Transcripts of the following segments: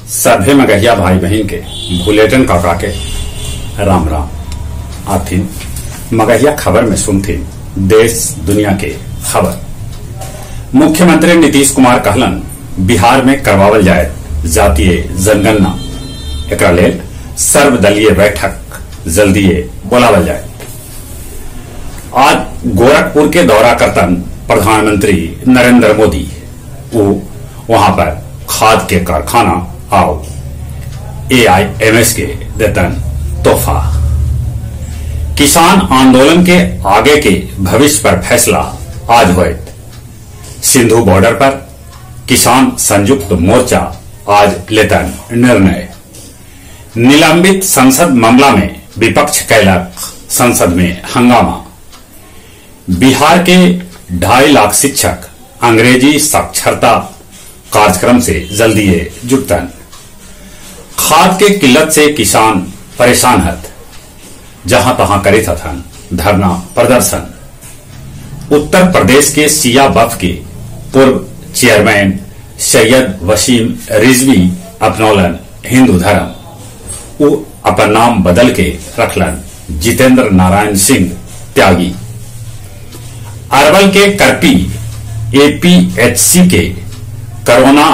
सभे मगहिया भाई बहन के भूलेटन काका के राम राम। आथिन मगहिया खबर में सुनथिन देश दुनिया के खबर। मुख्यमंत्री नीतीश कुमार कहलन बिहार में करवावल जाए जातीय जनगणना, एकरा लेल सर्वदलीय बैठक जल्दीए बुलावल जाए। आज गोरखपुर के दौरा करतन प्रधानमंत्री नरेंद्र मोदी। वहां पर खाद के कारखाना और AIMS के देतन तोहफा। किसान आंदोलन के आगे के भविष्य पर फैसला आज हुए। सिंधु बॉर्डर पर किसान संयुक्त मोर्चा आज लेतन निर्णय। निलंबित संसद मामला में विपक्ष कैलक संसद में हंगामा। बिहार के 2.5 लाख शिक्षक अंग्रेजी साक्षरता कार्यक्रम से जल्दी जुटतन। खाद के किल्लत से किसान परेशान हत, जहां तहां करित हथन धरना प्रदर्शन। उत्तर प्रदेश के सिया वक्फ के पूर्व चेयरमैन सैयद वसीम रिजवी अपनौलन हिंदू धर्म। वो अपन नाम बदल के रखलन जितेंद्र नारायण सिंह त्यागी। अरवल के करपी APHC के कोरोना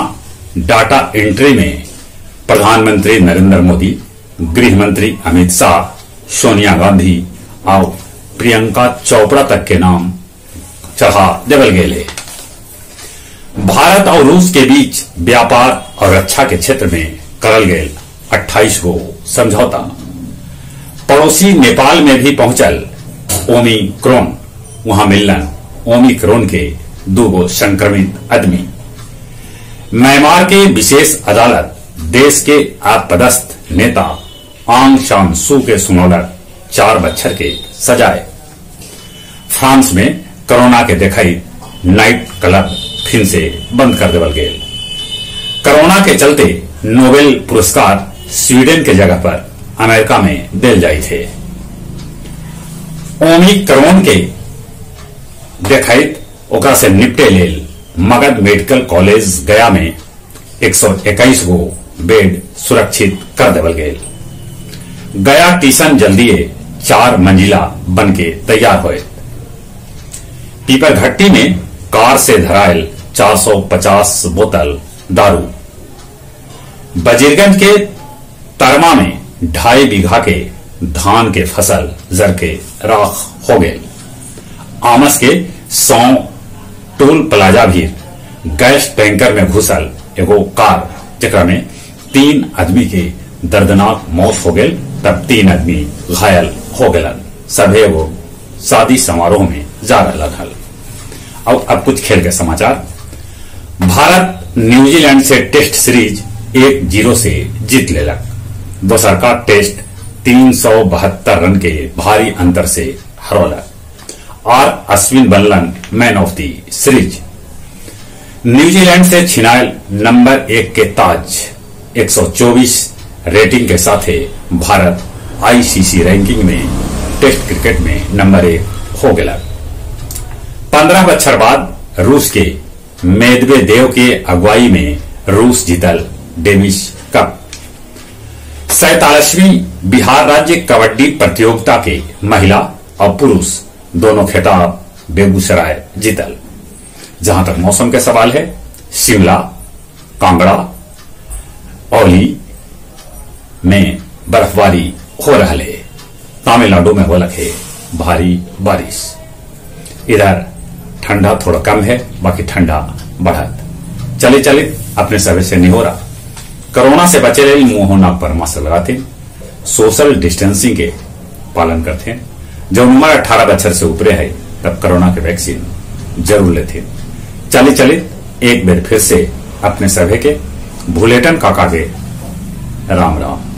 डाटा एंट्री में प्रधानमंत्री नरेंद्र मोदी, गृह मंत्री अमित शाह, सोनिया गांधी और प्रियंका चोपड़ा तक के नाम चढ़ा देवल गए। भारत और रूस के बीच व्यापार और रक्षा के क्षेत्र में करल गए 28 गो समझौता। पड़ोसी नेपाल में भी पहुंचल ओमिक्रॉन। वहां मिलन ओमिक्रॉन के 2 गो संक्रमित आदमी। म्यांमार के विशेष अदालत देश के आपदस्थ नेता आंग सान सू के सुनौलत 4 बच्चर के सजाए। फ्रांस में कोरोना के देखाई नाइट क्लब फिर से बंद कर देवल गए। कोरोना के चलते नोबेल पुरस्कार स्वीडन के जगह पर अमेरिका में दिल जाए थे। ओमिक्रॉन के देखाइत ओकरा से निपटे लेल मगध मेडिकल कॉलेज गया में 121 गो बेड सुरक्षित कर देवल गए। गया टीसन जल्दीए 4 मंजिला बन के तैयार हुए। पीपर घट्टी में कार से धरायल 450 बोतल दारू। बजीरगंज के तरमा में 2.5 बीघा के धान के फसल जर के राख हो गए। आमस के 100 टोल प्लाजा भी गैस टैंकर में घुसल एगो कार, जेकरा में 3 आदमी के दर्दनाक मौत हो गई, तब 3 आदमी घायल हो गए। सभे वो शादी समारोह में जा रहा हल। और अब कुछ खेल के समाचार। भारत न्यूजीलैंड से टेस्ट सीरीज 1-0 से जीत लेलक। दोसर का टेस्ट 372 रन के भारी अंतर से हरौलक। और अश्विन बनलन man of the series. New Zealand से छिनायल नंबर 1 के ताज 124 रेटिंग के साथ भारत ICC रैंकिंग में टेस्ट क्रिकेट में नंबर 1 हो गया। 15 बछर बाद रूस के मेदवेदेव के अगुवाई में रूस जीतल डेनिश कप। 47वीं बिहार राज्य कबड्डी प्रतियोगिता के महिला और पुरुष दोनों खिताब बेगूसराय जीतल। जहां तक मौसम के सवाल है, शिमला, कांगड़ा, औली में बर्फबारी हो रहा है। तमिलनाडु में हो रखे भारी बारिश। इधर ठंडा थोड़ा कम है, बाकी ठंडा बढ़त। चले चले अपने सभी से निहोरा कोरोना से बचे रहे मुंह नाक पर मास्क लगाते, सोशल डिस्टेंसिंग के पालन करते। जब उम्र 18 बछर से ऊपरे है तब कोरोना के वैक्सीन जरूर लेते। चले चले एक बार फिर से अपने सभी के भूलेटन काका के राम राम।